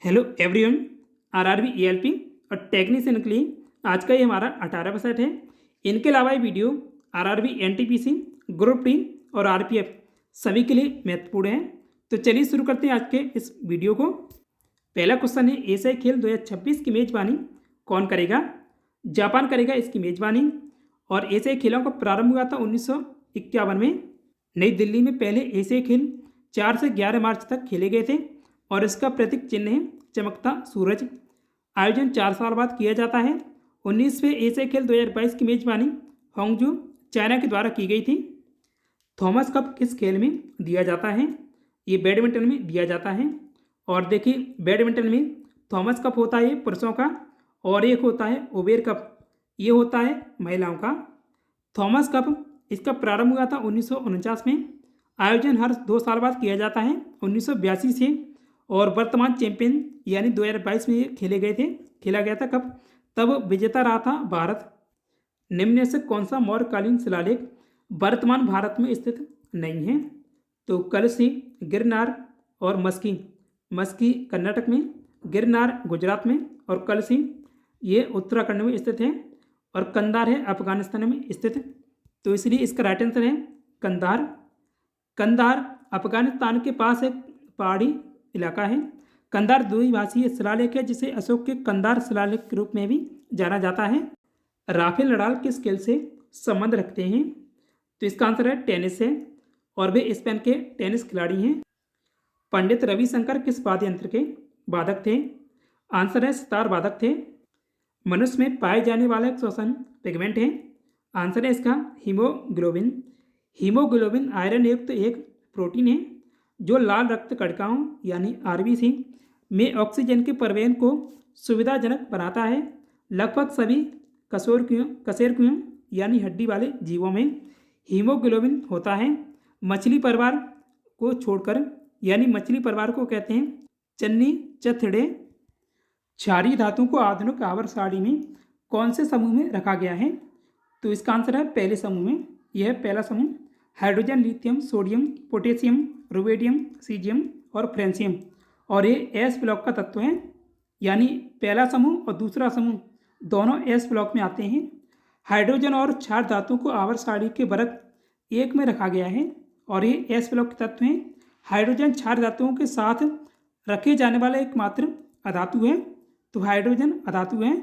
Hello everyone. RRB ELP और technician के लिए आज का ये हमारा 18वां है। इनके अलावा ये video RRB NTPC, group D और आरपीएफ सभी के लिए महत्वपूर्ण है। तो चलिए शुरू करते हैं आज के इस वीडियो को। पहला क्वेश्चन है, एशियाई खेल 2026 की मेजबानी कौन करेगा? जापान करेगा इसकी मेजबानी। और एशियाई खेलों का प्रारंभ हुआ था 1951 में। नई दिल्ली में पहले एशियाई खेल 4 से 11 मार्च तक खेले गए थे और इसका प्रतीक चिन्ह है चमकता सूरज। आयोजन 4 साल बाद किया जाता है। 19वें एशियाई खेल 2022 की मेजबानी हांगजू, चाइना के द्वारा की गई थी। थॉमस कप किस खेल में दिया जाता है? ये बैडमिंटन में दिया जाता है। और देखिए, बैडमिंटन में थॉमस कप होता है पुरुषों का और एक होता है ओबेर कप, ये होता है महिलाओं का। थॉमस कप इसका प्रारंभ हुआ था 1949 में। आयोजन हर 2 साल बाद किया जाता है 1982 से। और वर्तमान चैंपियन यानी 2022 में ये खेला गया था कब? तब विजेता रहा था भारत। निम्न में से कौन सा मौर्यकालीन शिलालेख वर्तमान भारत में स्थित नहीं है? तो कलसी, गिरनार और मस्की। मस्की कर्नाटक में, गिरनार गुजरात में और कलसी ये उत्तराखंड में स्थित है और कंधार है अफगानिस्तान में स्थित। तो इसलिए इसका राइट आंसर है कंधार। कंधार अफगानिस्तान के पास एक पहाड़ी इलाका है। कंधार द्विभाषीय शिलालेख है जिसे अशोक के कंधार शिलालेख के रूप में भी जाना जाता है। राफेल नडाल किस खेल से संबंध रखते हैं? तो इसका आंसर है टेनिस से और वे स्पेन के टेनिस खिलाड़ी हैं। पंडित रविशंकर किस वाद्य यंत्र के वादक थे? आंसर है सितार वादक थे। मनुष्य में पाए जाने वाला एक श्वसन पिगमेंट है। आंसर है इसका हीमोग्लोबिन। हीमोग्लोबिन आयरन युक्त एक प्रोटीन है जो लाल रक्त कणिकाओं यानी आरबीसी में ऑक्सीजन के परिवहन को सुविधाजनक बनाता है। लगभग सभी कशेरुकियों यानी हड्डी वाले जीवों में हीमोग्लोबिन होता है। मछली परिवार को छोड़कर, यानी मछली परिवार को कहते हैं चन्नी चथड़े। क्षारीय धातु को आधुनिक आवर्त सारणी में कौन से समूह में रखा गया है? तो इसका आंसर है पहले समूह में। यह है पहला समूह। Hydrogen, lithium, sodium, potassium, rubidium, caesium और फ्रेंसियम। और ये एस ब्लॉक का तत्व है, यानी पहला समूह और दूसरा समूह दोनों एस ब्लॉक में आते हैं। हाइड्रोजन और क्षार धातु को आवर्त सारणी के वर्ग 1 में रखा गया है और ये एस ब्लॉक के तत्व हैं। हाइड्रोजन क्षार धातुओं के साथ रखे जाने वाला एकमात्र अधातु है, तो हाइड्रोजन अधातु है।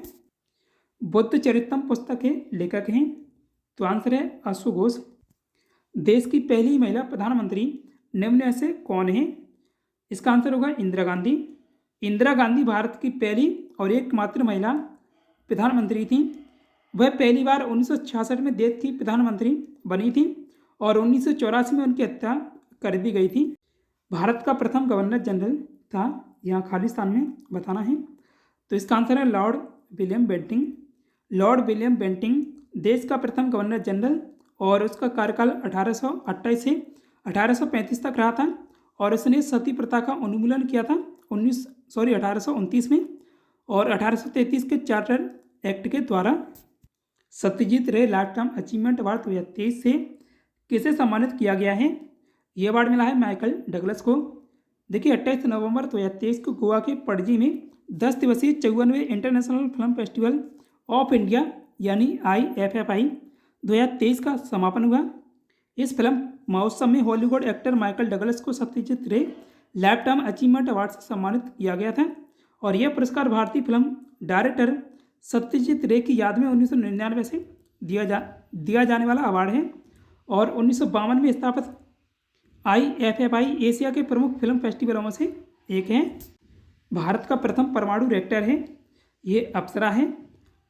बुद्ध चरितम पुस्तक के लेखक हैं, तो आंसर है अश्व घोष। देश की पहली महिला प्रधानमंत्री निम्न में से कौन है? इसका आंसर होगा इंदिरा गांधी। इंदिरा गांधी भारत की पहली और एकमात्र महिला प्रधानमंत्री थी। वह पहली बार 1966 में देश की प्रधानमंत्री बनी थी और 1984 में उनकी हत्या कर दी गई थी। भारत का प्रथम गवर्नर जनरल था, यहाँ खालिस्तान में बताना है। तो इसका आंसर है Lord William Bentinck. Lord William Bentinck देश का प्रथम गवर्नर जनरल और उसका कार्यकाल 1828 से 1835 तक रहा था और उसने सती प्रथा का उन्मूलन किया था 1829 में। और 1833 के चार्टर एक्ट के द्वारा। सत्यजीत रे लाइफ टाइम अचीवमेंट अवार्ड 2023 से किसे सम्मानित किया गया है? ये अवार्ड मिला है माइकल डगलस को। देखिए, 28 नवंबर 2023 को गोवा के पणजी में 10 दिवसीय 54वें international film festival of India यानी IFFI 2023 का समापन हुआ। इस फिल्म महोत्सव में हॉलीवुड एक्टर माइकल डगलस को सत्यजीत रे लाइफ टाइम अचीवमेंट अवार्ड से सम्मानित किया गया था और यह पुरस्कार भारतीय फिल्म डायरेक्टर सत्यजीत रे की याद में 1999 से दिया जाने वाला अवार्ड है। और 1952 में स्थापित IFFI एशिया के प्रमुख फिल्म फेस्टिवलों में से एक है। भारत का प्रथम परमाणु रिएक्टर है ये अप्सरा है।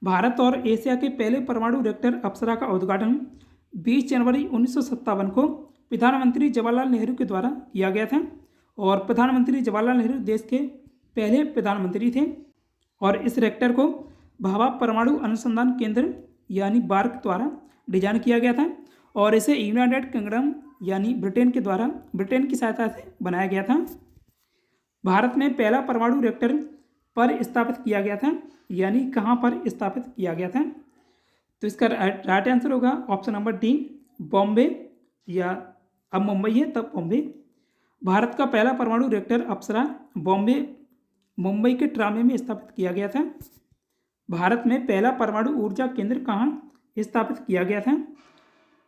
भारत और एशिया के पहले परमाणु रिएक्टर अप्सरा का उद्घाटन 20 जनवरी 1957 को प्रधानमंत्री जवाहरलाल नेहरू के द्वारा किया गया था और प्रधानमंत्री जवाहरलाल नेहरू देश के पहले प्रधानमंत्री थे। और इस रिएक्टर को भाभा परमाणु अनुसंधान केंद्र यानी बार्क द्वारा डिजाइन किया गया था और इसे यूनाइटेड किंगडम यानी ब्रिटेन की सहायता से बनाया गया था। भारत में पहला परमाणु रिएक्टर पर स्थापित किया गया था, यानी कहाँ पर स्थापित किया गया था? तो इसका राइट आंसर होगा ऑप्शन नंबर डी, बॉम्बे, या अब मुंबई है तब बॉम्बे। भारत का पहला परमाणु रिएक्टर अप्सरा बॉम्बे मुंबई के ट्रामे में स्थापित किया गया था। भारत में पहला परमाणु ऊर्जा केंद्र कहाँ स्थापित किया गया था?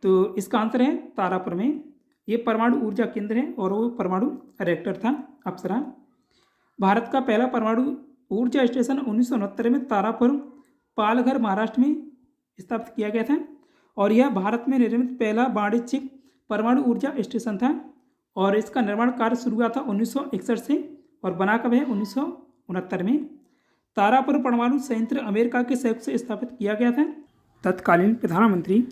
तो इसका आंसर है तारापुर में। ये परमाणु ऊर्जा केंद्र है और वो परमाणु रिएक्टर था अप्सरा। भारत का पहला परमाणु ऊर्जा स्टेशन 1969 में तारापुर पालघर महाराष्ट्र में स्थापित किया गया था और यह भारत में निर्मित पहला वाणिज्यिक परमाणु ऊर्जा स्टेशन था और इसका निर्माण कार्य शुरू हुआ था 1961 से और बना कब है 1969 में। तारापुर परमाणु संयंत्र अमेरिका के सहयोग से स्थापित किया गया था। तत्कालीन प्रधानमंत्री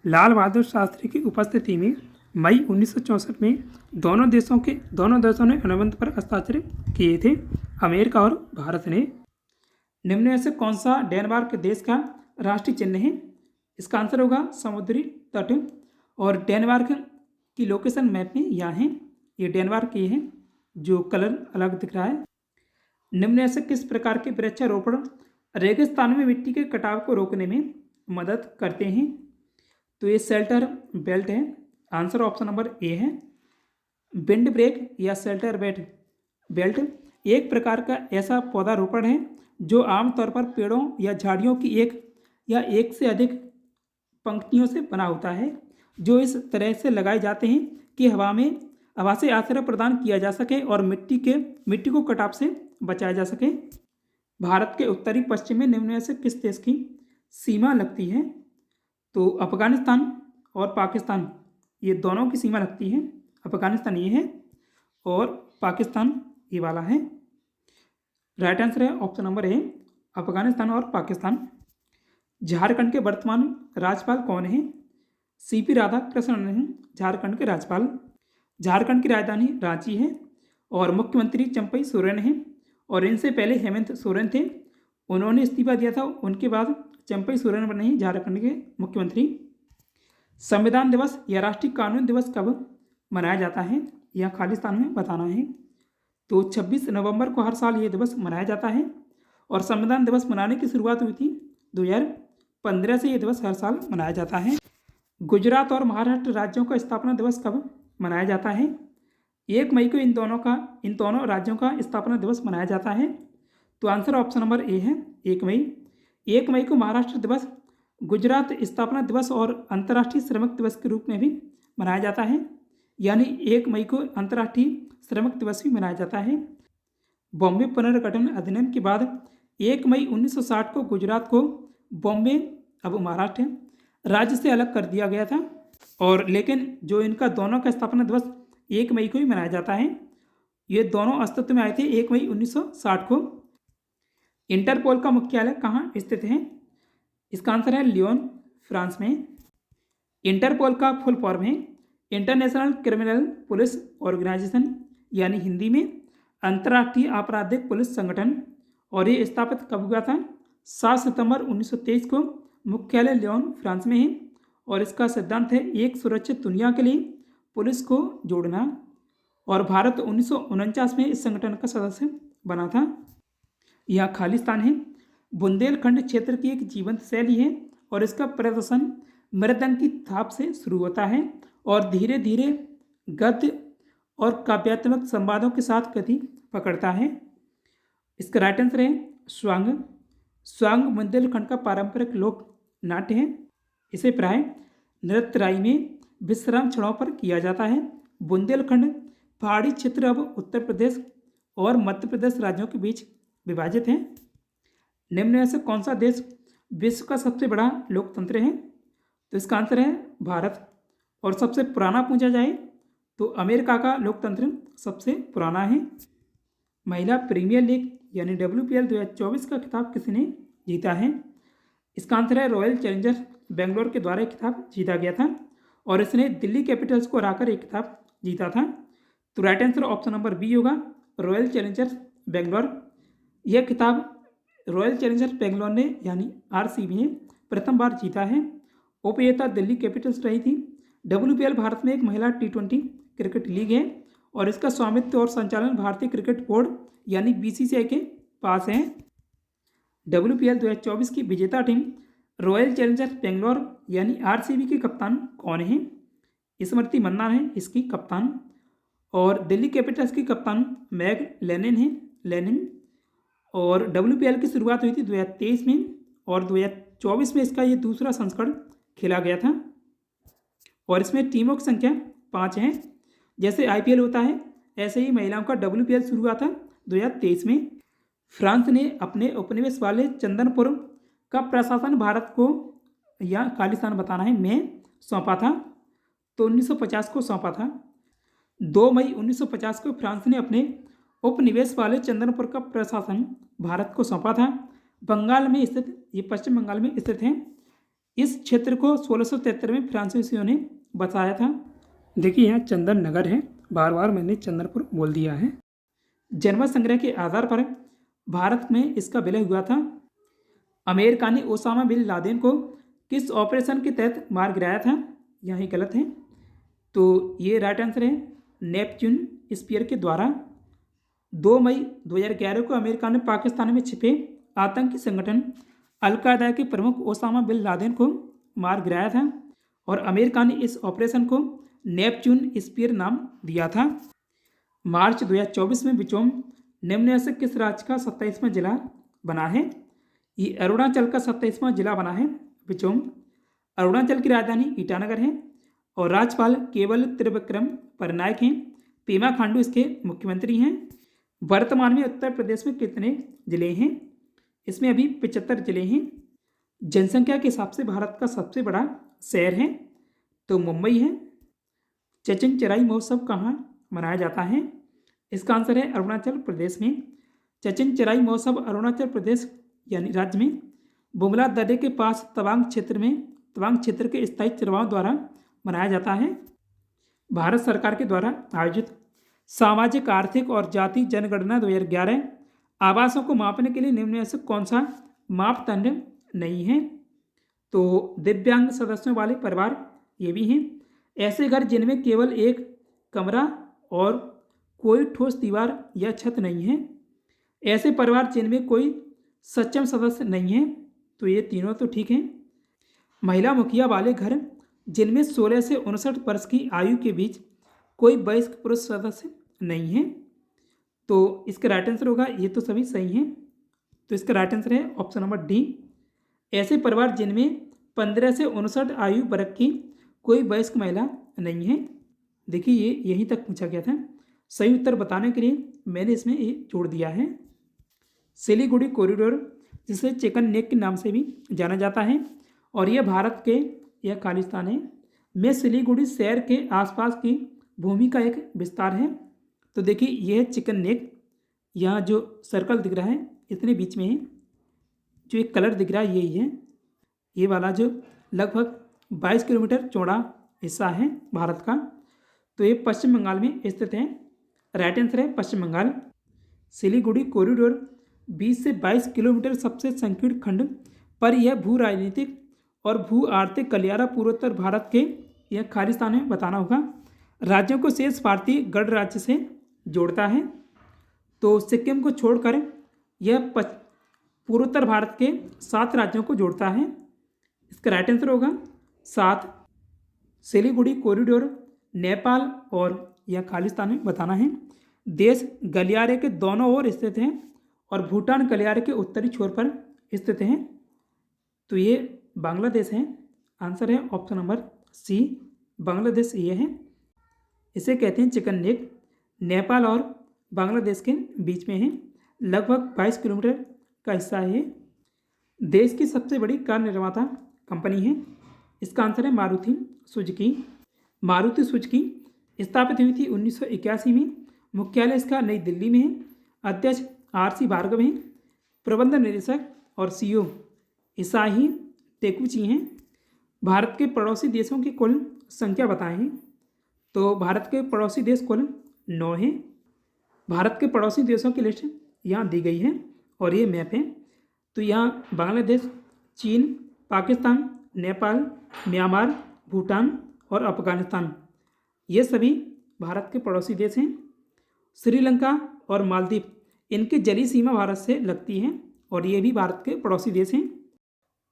लाल बहादुर शास्त्री की उपस्थिति में मई 1964 में दोनों देशों ने अनुबंध पर हस्ताक्षर किए थे, अमेरिका और भारत ने। निम्न में से कौन सा डेनमार्क देश का राष्ट्रीय चिन्ह है? इसका आंसर होगा समुद्री तट। और डेनमार्क की लोकेशन मैप में यहाँ है, ये डेनमार्क ये है जो कलर अलग दिख रहा है। निम्न में से किस प्रकार के वृक्षारोपण रेगिस्तान में मिट्टी के कटाव को रोकने में मदद करते हैं? तो ये शेल्टर बेल्ट है। आंसर ऑप्शन नंबर ए है। विंड ब्रेक या शेल्टर बेल्ट एक प्रकार का ऐसा पौधारोपण है जो आमतौर पर पेड़ों या झाड़ियों की एक या एक से अधिक पंक्तियों से बना होता है, जो इस तरह से लगाए जाते हैं कि हवा से आश्रय प्रदान किया जा सके और मिट्टी को कटाव से बचाया जा सके। भारत के उत्तरी पश्चिम में निम्न में से किस देश की सीमा लगती है? तो अफगानिस्तान और पाकिस्तान, ये दोनों की सीमा लगती है। अफगानिस्तान ये है और पाकिस्तान ये वाला है। राइट आंसर है ऑप्शन नंबर ए, अफगानिस्तान और पाकिस्तान। झारखंड के वर्तमान राज्यपाल कौन है? सीपी राधाकृष्णन हैं झारखंड के राज्यपाल। झारखंड की राजधानी रांची है और मुख्यमंत्री चंपई सोरेन हैं और इनसे पहले हेमंत सोरेन थे, उन्होंने इस्तीफा दिया था, उनके बाद चंपई सोरेन बने हैं झारखंड के मुख्यमंत्री। संविधान दिवस या राष्ट्रीय कानून दिवस कब मनाया जाता है? यह खालिस्तान में बताना है। तो 26 नवंबर को हर साल ये दिवस मनाया जाता है और संविधान दिवस मनाने की शुरुआत हुई थी 2015 से ये दिवस हर साल मनाया जाता है। गुजरात और महाराष्ट्र राज्यों का स्थापना दिवस कब मनाया जाता है? 1 मई को इन दोनों राज्यों का स्थापना दिवस मनाया जाता है। तो आंसर ऑप्शन नंबर ए है 1 मई। 1 मई को महाराष्ट्र दिवस, गुजरात स्थापना दिवस और अंतर्राष्ट्रीय श्रमिक दिवस के रूप में भी मनाया जाता है, यानी 1 मई को अंतर्राष्ट्रीय श्रमिक दिवस भी मनाया जाता है। बॉम्बे पुनर्गठन अधिनियम के बाद 1 मई 1960 को गुजरात को बॉम्बे, अब महाराष्ट्र राज्य से अलग कर दिया गया था और लेकिन जो इनका दोनों का स्थापना दिवस 1 मई को ही मनाया जाता है। ये दोनों अस्तित्व में आए थे 1 मई 1960 को। इंटरपोल का मुख्यालय कहाँ स्थित है? इसका आंसर है लियोन, फ्रांस में। इंटरपोल का फुल फॉर्म है इंटरनेशनल क्रिमिनल पुलिस ऑर्गेनाइजेशन, यानी हिंदी में अंतर्राष्ट्रीय आपराधिक पुलिस संगठन, और ये स्थापित कब हुआ था? 7 सितंबर 1923 को। मुख्यालय लियोन, फ्रांस में है और इसका सिद्धांत है एक सुरक्षित दुनिया के लिए पुलिस को जोड़ना। और भारत 1949 में इस संगठन का सदस्य बना था। यह खालिस्तान है, बुंदेलखंड क्षेत्र की एक जीवंत शैली है और इसका प्रदर्शन मृदंग की थाप से शुरू होता है और धीरे धीरे गद्य और काव्यात्मक संवादों के साथ गति पकड़ता है। इसका राइट आंसर है स्वांग। स्वांग बुंदेलखंड का पारंपरिक लोक नाट्य है। इसे प्राय नृत्यराई में विश्राम क्षणों पर किया जाता है। बुंदेलखंड पहाड़ी क्षेत्र अब उत्तर प्रदेश और मध्य प्रदेश राज्यों के बीच विभाजित है। निम्न में से कौन सा देश विश्व का सबसे बड़ा लोकतंत्र है? तो इसका आंसर है भारत। और सबसे पुराना पूछा जाए तो अमेरिका का लोकतंत्र सबसे पुराना है। महिला प्रीमियर लीग यानी WPL 2024 का खिताब किसने जीता है? इसका आंसर है रॉयल चैलेंजर्स बेंगलोर के द्वारा खिताब जीता गया था और इसने दिल्ली कैपिटल्स को हराकर एक खिताब जीता था। तो right answer option number B होगा, रॉयल चैलेंजर्स बेंगलोर। यह खिताब रॉयल चैलेंजर्स बेंगलोर ने यानी RCB ने प्रथम बार जीता है। उपविजेता दिल्ली कैपिटल्स रही थी। WPL भारत में एक महिला T20 क्रिकेट लीग है और इसका स्वामित्व और संचालन भारतीय क्रिकेट बोर्ड यानी BCCI के पास है। WPL 2024 की विजेता टीम रॉयल चैलेंजर्स बेंगलोर यानी RCB के कप्तान कौन है? स्मृति मन्ना है इसकी कप्तान और दिल्ली कैपिटल्स की कप्तान मैग लेनिन है। और WPL की शुरुआत हुई थी 2023 में और 2024 में इसका ये दूसरा संस्करण खेला गया था और इसमें टीमों की संख्या 5 है। जैसे IPL होता है ऐसे ही महिलाओं का WPL शुरू हुआ था 2023 में। फ्रांस ने अपने उपनिवेश वाले चंदनपुर का प्रशासन भारत को या खालिस्तान बताना है में सौंपा था, तो 1950 को सौंपा था। 2 मई 1950 को फ्रांस ने अपने उपनिवेश वाले चंदनपुर का प्रशासन भारत को सौंपा था। बंगाल में स्थित, ये पश्चिम बंगाल में स्थित है। इस क्षेत्र को 1673 में फ्रांसीसियों ने बसाया था। देखिए यहाँ चंदन नगर है, बार बार मैंने चंदनपुर बोल दिया है। जनमत संग्रह के आधार पर भारत में इसका विलय हुआ था। अमेरिका ने ओसामा बिन लादेन को किस ऑपरेशन के तहत मार गिराया था? यहाँ ही गलत है, तो ये राइट आंसर है नेपच्यून स्पीयर के द्वारा। 2 मई 2011 को अमेरिका ने पाकिस्तान में छिपे आतंकी संगठन अलकायदा के प्रमुख ओसामा बिन लादेन को मार गिराया था और अमेरिका ने इस ऑपरेशन को नेपच्यून स्पीयर नाम दिया था। मार्च 2024 में बिचोम निम्न से किस राज्य का 27वां जिला बना है? ये अरुणाचल का 27वां जिला बना है बिचोम। अरुणाचल की राजधानी ईटानगर है और राज्यपाल केवल त्रिविक्रम परनायक हैं। पेमा खांडू इसके मुख्यमंत्री हैं। वर्तमान में उत्तर प्रदेश में कितने जिले हैं? इसमें अभी 75 जिले हैं। जनसंख्या के हिसाब से भारत का सबसे बड़ा शहर है तो मुंबई है। चचिन चराई महोत्सव कहाँ मनाया जाता है? इसका आंसर है अरुणाचल प्रदेश में। चचिन चराई महोत्सव अरुणाचल प्रदेश यानी राज्य में बुमला दर्रे के पास तवांग क्षेत्र के स्थायी चरवाहों द्वारा मनाया जाता है। भारत सरकार के द्वारा आयोजित सामाजिक आर्थिक और जाति जनगणना 2011 आवासों को मापने के लिए निम्न में से कौन सा मापदंड नहीं है? तो दिव्यांग सदस्यों वाले परिवार ये भी हैं। ऐसे घर जिनमें केवल एक कमरा और कोई ठोस दीवार या छत नहीं है। ऐसे परिवार जिनमें कोई सक्षम सदस्य नहीं है, तो ये तीनों तो ठीक हैं। महिला मुखिया वाले घर जिनमें 16 से 59 वर्ष की आयु के बीच कोई वयस्क पुरुष सदस्य नहीं है, तो इसका राइट आंसर होगा, ये तो सभी सही हैं, तो इसका राइट आंसर है ऑप्शन नंबर डी। ऐसे परिवार जिनमें 15 से 59 आयु वर्ग की कोई वयस्क महिला नहीं है। देखिए ये यहीं तक पूछा गया था। सही उत्तर बताने के लिए मैंने इसमें ये जोड़ दिया है। सिलीगुड़ी कॉरिडोर जिसे चिकन नेक के नाम से भी जाना जाता है और यह भारत के यह खालिस्तान है में सिलीगुड़ी शहर के आसपास की भूमि का एक विस्तार है। तो देखिए यह है चिकन नेक, यहाँ जो सर्कल दिख रहा है इतने बीच में है, जो एक कलर दिख रहा है यही है, ये वाला जो लगभग 22 किलोमीटर चौड़ा हिस्सा है भारत का। तो ये पश्चिम बंगाल में स्थित है। राइट आंसर है पश्चिम बंगाल। सिलीगुड़ी कॉरिडोर 20 से 22 किलोमीटर सबसे संकीर्ण खंड पर यह भू राजनीतिक और भू आर्थिक गलियारा पूर्वोत्तर भारत के यह खालिस्तान में बताना होगा। राज्यों को शेष भारतीय गणराज्य से जोड़ता है। तो सिक्किम को छोड़कर यह पूर्वोत्तर भारत के 7 राज्यों को जोड़ता है। इसका राइट आंसर होगा 7। सिलीगुड़ी कॉरिडोर नेपाल और यह खालिस्तान में बताना है। देश गलियारे के दोनों ओर स्थित है और भूटान गलियारे के उत्तरी छोर पर स्थित है, तो ये बांग्लादेश है। आंसर है ऑप्शन नंबर सी, बांग्लादेश ये है। इसे कहते हैं चिकन नेक। नेपाल और बांग्लादेश के बीच में है, लगभग 22 किलोमीटर का हिस्सा है। देश की सबसे बड़ी कार निर्माता कंपनी है, इसका आंसर है मारुति सुजुकी। मारुति सुजुकी स्थापित हुई थी 1981 में। मुख्यालय इसका नई दिल्ली में है। अध्यक्ष RC भार्गव हैं। प्रबंध निदेशक और CEO इसाही टेकुची हैं। भारत के पड़ोसी देशों की कुल संख्या बताएं। तो भारत के पड़ोसी देश कुल 9 हैं। भारत के पड़ोसी देशों की लिस्ट यहाँ दी गई है और ये मैप है। तो यहाँ बांग्लादेश, चीन, पाकिस्तान, नेपाल, म्यांमार, भूटान और अफगानिस्तान ये सभी भारत के पड़ोसी देश हैं। श्रीलंका और मालदीव इनकी जलीय सीमा भारत से लगती है और ये भी भारत के पड़ोसी देश हैं।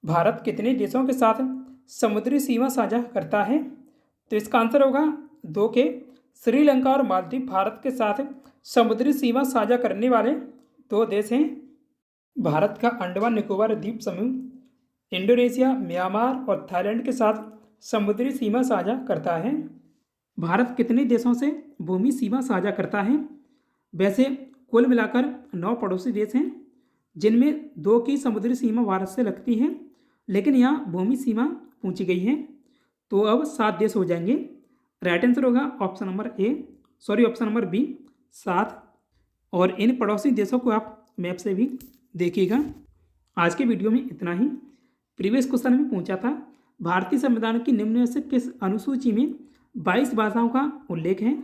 भारत कितने देशों के साथ समुद्री सीमा साझा करता है? तो इसका आंसर होगा 2 के। श्रीलंका और मालदीव भारत के साथ समुद्री सीमा साझा करने वाले 2 देश हैं। भारत का अंडमान निकोबार द्वीप समूह इंडोनेशिया, म्यांमार और थाईलैंड के साथ समुद्री सीमा साझा करता है। भारत कितने देशों से भूमि सीमा साझा करता है? वैसे कुल मिलाकर 9 पड़ोसी देश हैं, जिनमें 2 की समुद्री सीमा भारत से लगती है, लेकिन यहाँ भूमि सीमा पूछी गई है, तो अब 7 देश हो जाएंगे। राइट आंसर होगा ऑप्शन नंबर बी, 7। और इन पड़ोसी देशों को आप मैप से भी देखिएगा। आज के वीडियो में इतना ही। प्रीवियस क्वेश्चन में पूछा था भारतीय संविधान की निम्न में से किस अनुसूची में 22 भाषाओं का उल्लेख है?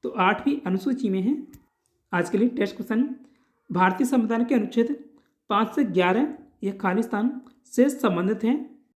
तो 8वीं अनुसूची में है। आज के लिए टेस्ट क्वेश्चन, भारतीय संविधान के अनुच्छेद 5 से 11 यह खालिस्तान से संबंधित हैं।